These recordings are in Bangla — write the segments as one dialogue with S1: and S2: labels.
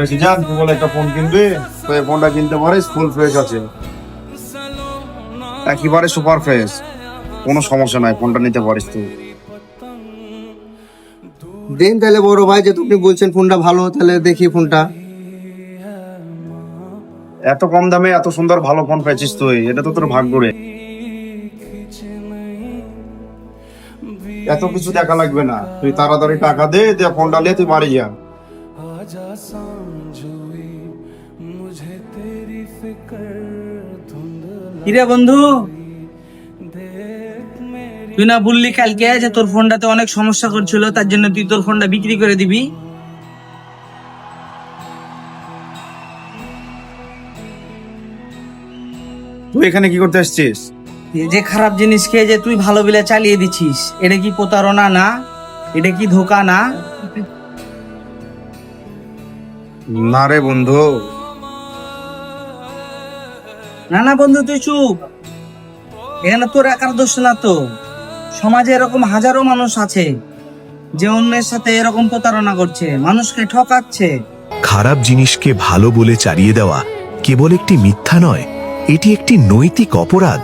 S1: সিজান তুই বলে একটা ফোন কিনবে, তো এই ফোনটা কিনতে পারিস, ফুল ফ্রেশ আছে, একেবারে সুপার ফ্রেশ, কোনো সমস্যা নাই, ফোনটা নিতে পারিস তুই।
S2: দেন তাহলে বড় ভাই, যে আপনি বলছেন ফোনটা ভালো, তাহলে দেখি ফোনটা।
S1: এত কম দামে এত সুন্দর ভালো ফোন পেয়েছিস তুই, এটা তো তোর ভাগ্য রে। এত কিছু দেখা লাগবে না, তুই তাড়াতাড়ি টাকা দে, দিয়ে ফোনটা নিয়ে তুই বাড়ি যা।
S3: কিরে বন্ধু, তুই না বললি কালকে যে তোর ফোনটাতে অনেক সমস্যা করছিল, তার জন্য তুই তোর ফোনটা বিক্রি করে দিবি?
S1: তুই এখানে কি করতে আসছিস?
S3: এই যে খারাপ জিনিস খেয়ে যে তুই ভালো বিলে চালিয়ে দিচ্ছিস, এটা কি প্রতারণা না? এটা কি ধোকা না?
S1: না রে বন্ধু।
S3: না না বন্ধু, তুই চুপ। এখানে তোর একার দোষ না তো, সমাজে এরকম হাজারো মানুষ আছে যে অন্যের সাথে এরকম প্রতারণা করছে, মানুষকে ঠকাচ্ছে।
S4: খারাপ জিনিসকে ভালো বলে চালিয়ে দেওয়া কেবল একটি মিথ্যা নয়, এটি একটি নৈতিক অপরাধ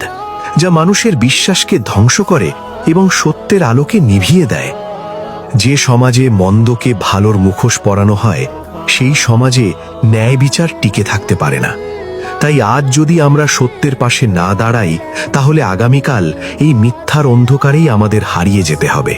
S4: যা মানুষের বিশ্বাসকে ধ্বংস করে এবং সত্যের আলোকে নিভিয়ে দেয়। যে সমাজে মন্দকে ভালোর মুখোশ পরানো হয়, সেই সমাজে ন্যায় বিচার টিকে থাকতে পারে না। তাই আজ যদি আমরা সত্যের পাশে না দাঁড়াই, তাহলে আগামীকাল এই মিথ্যার অন্ধকারেই আমাদের হারিয়ে যেতে হবে।